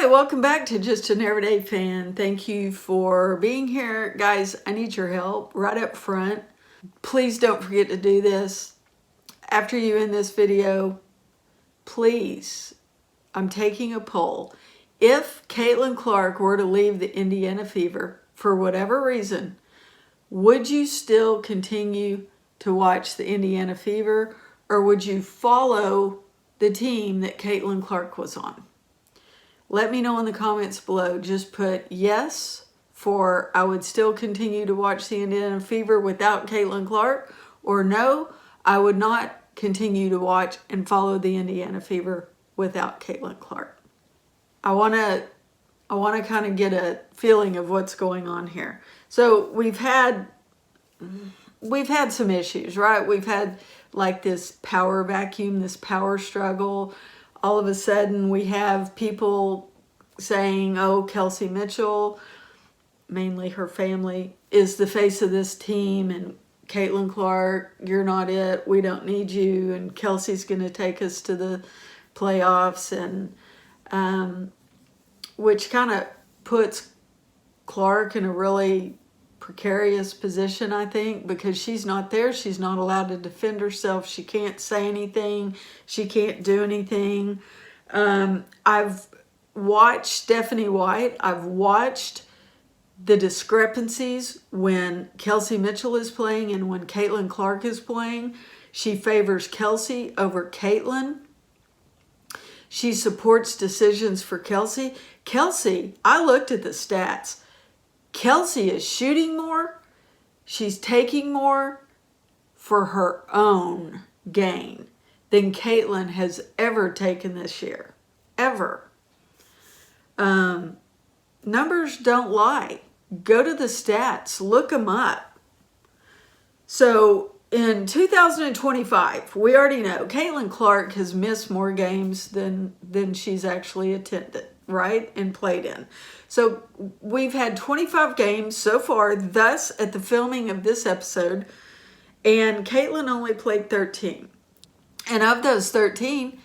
Hi, welcome back to Just an Everyday Fan. Thank you for being here. Guys, I need your help right up front. Please don't forget to do this. After you end this video, please, I'm taking a poll. If Caitlin Clark were to leave the Indiana Fever for whatever reason, would you still continue to watch the Indiana Fever, or would you follow the team that Caitlin Clark was on? Let me know in the comments below. Just put yes for I would still continue to watch the Indiana Fever without Caitlin Clark, or no, I would not continue to watch and follow the Indiana Fever without Caitlin Clark. I want to kind of get a feeling of what's going on here. So we've had some issues, right? We've had like this power vacuum, this power struggle. All of a sudden we have people saying, oh, Kelsey Mitchell, mainly her family, is the face of this team, and Caitlin Clark, you're not it, we don't need you, and Kelsey's going to take us to the playoffs, and which kind of puts Clark in a really precarious position, I think, because she's not there. She's not allowed to defend herself. She can't say anything. She can't do anything. I've watched Stephanie White. I've watched the discrepancies when Kelsey Mitchell is playing and when Caitlin Clark is playing. She favors Kelsey over Caitlin. She supports decisions for Kelsey. Kelsey, I looked at the stats. Kelsey is shooting more. She's taking more for her own gain than Caitlin has ever taken this year. Ever. Numbers don't lie. Go to the stats. Look them up. So in 2025, we already know Caitlin Clark has missed more games than she's actually attended, right, and played in. So we've had 25 games so far, thus at the filming of this episode, and Caitlin only played 13. And of those 13,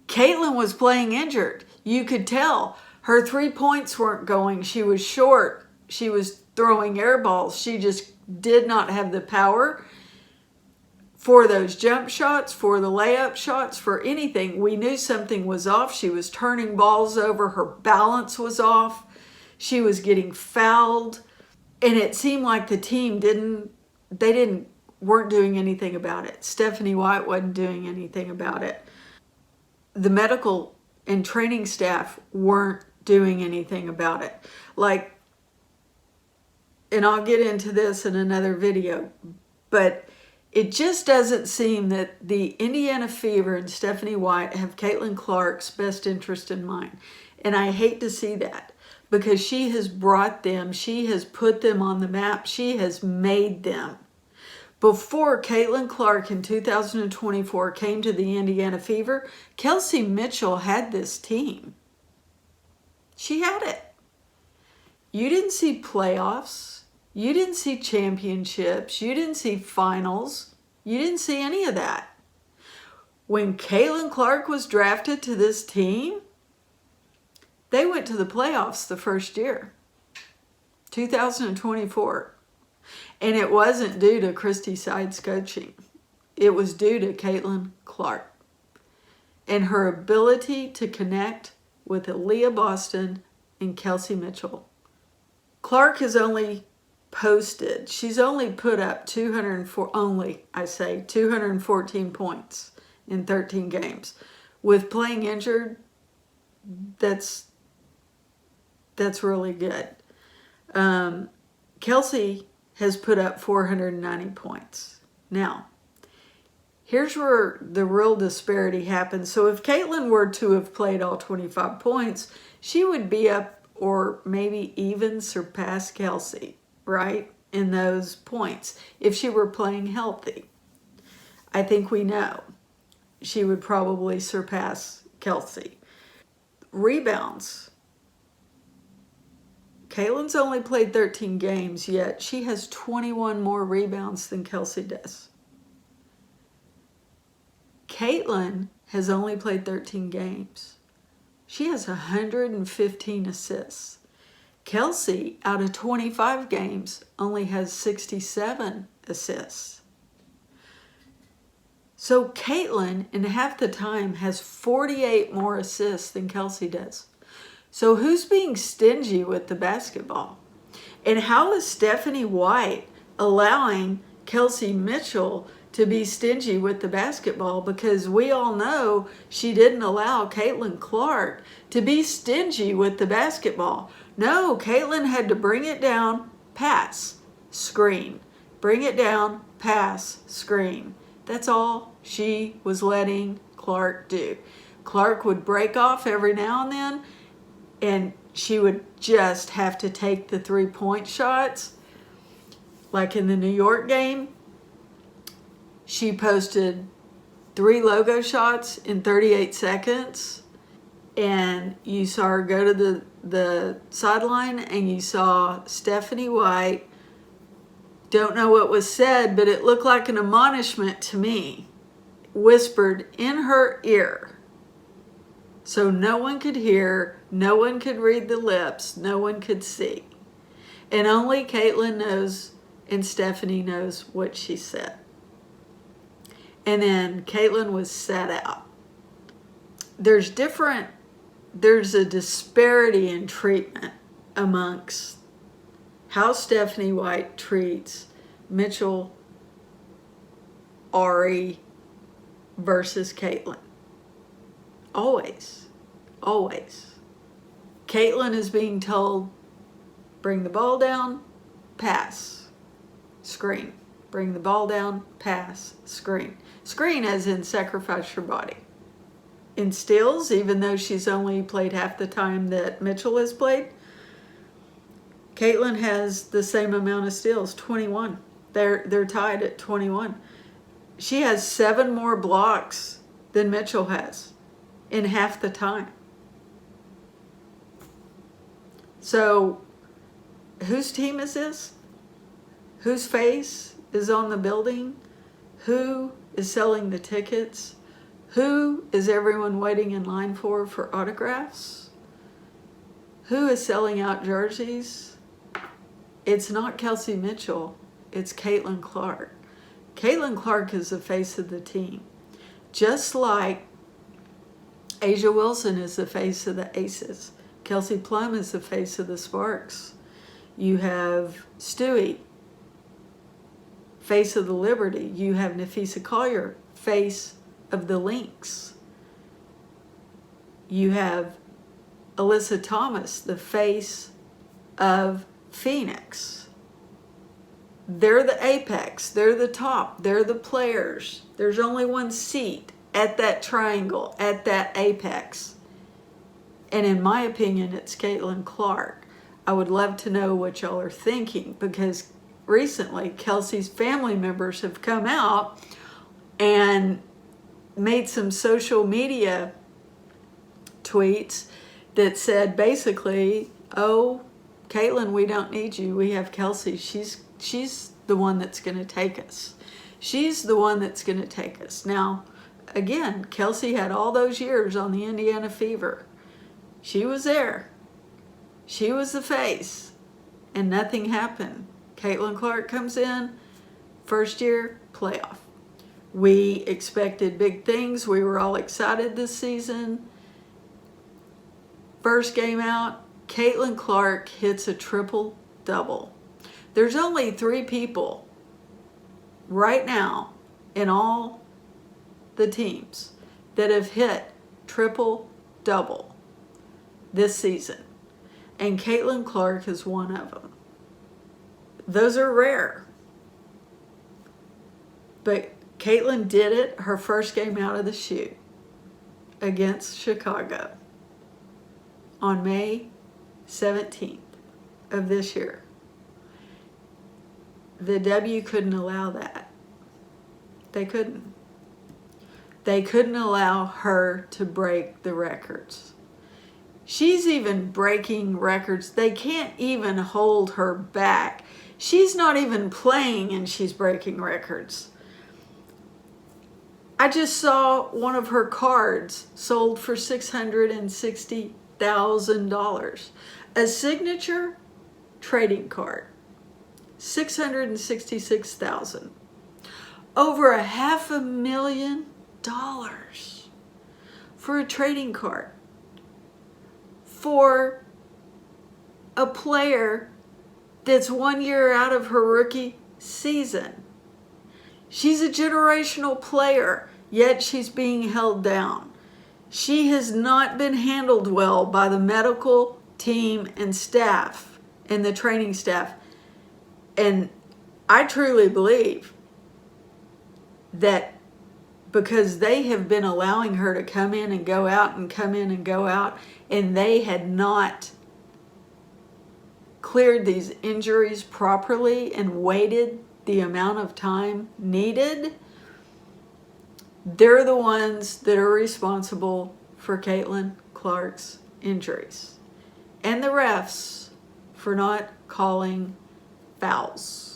Caitlin was playing injured. You could tell her 3 points weren't going. She was short. She was throwing air balls. She just did not have the power for those jump shots, for the layup shots, for anything. We knew something was off. She was turning balls over. Her balance was off. She was getting fouled. And it seemed like the team weren't doing anything about it. Stephanie White wasn't doing anything about it. The medical and training staff weren't doing anything about it. And I'll get into this in another video, but it just doesn't seem that the Indiana Fever and Stephanie White have Caitlin Clark's best interest in mind. And I hate to see that, because she has brought them, she has put them on the map, she has made them. Before Caitlin Clark in 2024 came to the Indiana Fever, Kelsey Mitchell had this team. She had it. You didn't see playoffs. You didn't see championships. You didn't see finals. You didn't see any of that. When Caitlin Clark was drafted to this team, they went to the playoffs the first year, 2024. And it wasn't due to Christy Sides' coaching. It was due to Caitlin Clark and her ability to connect with Aaliyah Boston and Kelsey Mitchell. Clark has only posted, she's only put up 214 points in 13 games. With playing injured, that's really good. Kelsey has put up 490 points. Now, here's where the real disparity happens. So if Caitlin were to have played all 25 points, she would be up or maybe even surpass Kelsey, right, in those points if she were playing healthy. I think we know she would probably surpass Kelsey. Rebounds. Caitlin's only played 13 games, yet she has 21 more rebounds than Kelsey does. Caitlin has only played 13 games, She has 115 assists. Kelsey, out of 25 games, only has 67 assists. So Caitlin, in half the time, has 48 more assists than Kelsey does. So who's being stingy with the basketball? And how is Stephanie White allowing Kelsey Mitchell to be stingy with the basketball? Because we all know she didn't allow Caitlin Clark to be stingy with the basketball. No, Caitlin had to bring it down, pass, screen. Bring it down, pass, screen. That's all she was letting Clark do. Clark would break off every now and then, and she would just have to take the 3-point shots. Like in the New York game, she posted 3 logo shots in 38 seconds. And you saw her go to the sideline, and you saw Stephanie White. Don't know what was said, but it looked like an admonishment to me, whispered in her ear. So no one could hear, no one could read the lips, no one could see. And only Caitlin knows and Stephanie knows what she said. And then Caitlin was sat out. There's a disparity in treatment amongst how Stephanie White treats Mitchell, Ari versus Caitlin. Always. Caitlin is being told, bring the ball down, pass, screen. Bring the ball down, pass, screen. Screen as in sacrifice your body. In steals, even though she's only played half the time that Mitchell has played, Caitlin has the same amount of steals, 21. They're tied at 21. She has 7 more blocks than Mitchell has in half the time. So, whose team is this? Whose face is on the building? Who is selling the tickets? Who is everyone waiting in line for autographs? Who is selling out jerseys? It's not Kelsey Mitchell. It's Caitlin Clark. Caitlin Clark is the face of the team. Just like Asia Wilson is the face of the Aces. Kelsey Plum is the face of the Sparks. You have Stewie, face of the Liberty. You have Nafisa Collier, face of the Lynx. You have Alyssa Thomas, the face of Phoenix. They're the apex. They're the top. They're the players. There's only one seat at that triangle, at that apex. And in my opinion, it's Caitlin Clark. I would love to know what y'all are thinking, because recently Kelsey's family members have come out and made some social media tweets that said basically, oh, Caitlin, we don't need you. We have Kelsey. She's the one that's going to take us. She's the one that's going to take us. Now, again, Kelsey had all those years on the Indiana Fever. She was there. She was the face. And nothing happened. Caitlin Clark comes in, first year, playoff. We expected big things. We were all excited this season. First game out, Caitlin Clark hits a triple-double. There's only 3 people right now in all the teams that have hit triple-double this season. And Caitlin Clark is one of them. Those are rare. But Caitlin did it her first game out of the chute against Chicago on May 17th of this year. The W couldn't allow that. They couldn't. They couldn't allow her to break the records. She's even breaking records. They can't even hold her back. She's not even playing and she's breaking records. I just saw one of her cards sold for $660,000. A signature trading card, $666,000. Over $500,000 for a trading card for a player that's 1 year out of her rookie season. She's a generational player, yet she's being held down. She has not been handled well by the medical team and staff and the training staff. And I truly believe that because they have been allowing her to come in and go out and come in and go out, and they had not cleared these injuries properly and waited the amount of time needed, they're the ones that are responsible for Caitlin Clark's injuries. And the refs for not calling fouls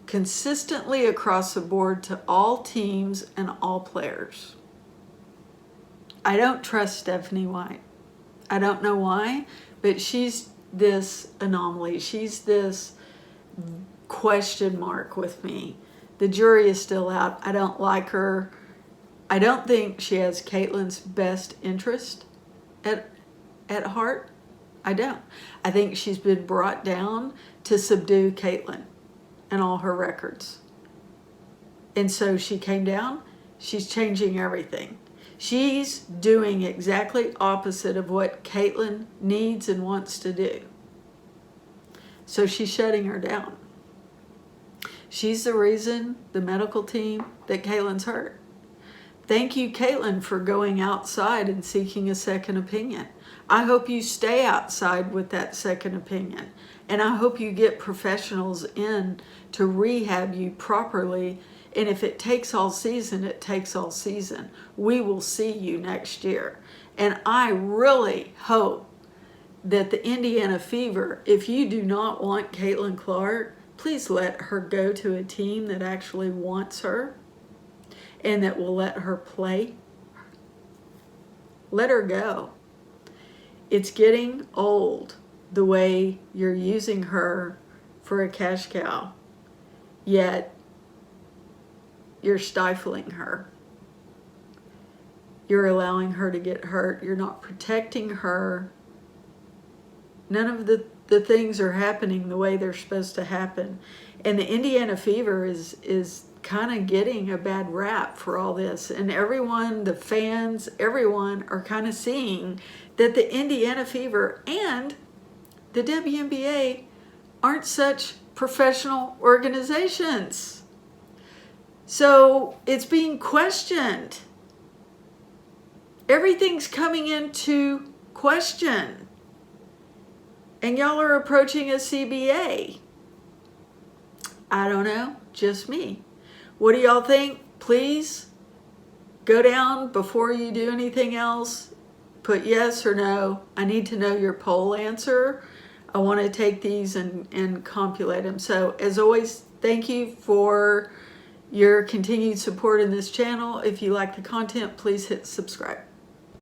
consistently across the board to all teams and all players. I don't trust Stephanie White. I don't know why, but she's this anomaly. She's this question mark with me. The jury is still out. I don't like her. I don't think she has Caitlin's best interest at heart. I don't. I think she's been brought down to subdue Caitlin and all her records. And so she came down. She's changing everything. She's doing exactly opposite of what Caitlin needs and wants to do. So she's shutting her down. She's the reason, the medical team, that Caitlin's hurt. Thank you, Caitlin, for going outside and seeking a second opinion. I hope you stay outside with that second opinion. And I hope you get professionals in to rehab you properly. And if it takes all season, it takes all season. We will see you next year. And I really hope that the Indiana Fever, if you do not want Caitlin Clark, please let her go to a team that actually wants her and that will let her play. Let her go. It's getting old the way you're using her for a cash cow, yet you're stifling her. You're allowing her to get hurt. You're not protecting her. None of the things are happening the way they're supposed to happen. And the Indiana Fever is kind of getting a bad rap for all this. And everyone, the fans, everyone are kind of seeing that the Indiana Fever and the WNBA aren't such professional organizations. So it's being questioned. Everything's coming into question. And y'all are approaching a CBA. I don't know, just me. What do y'all think? Please go down before you do anything else. Put yes or no. I need to know your poll answer. I want to take these and compilate them. So as always, thank you for your continued support in this channel. If you like the content, please hit subscribe.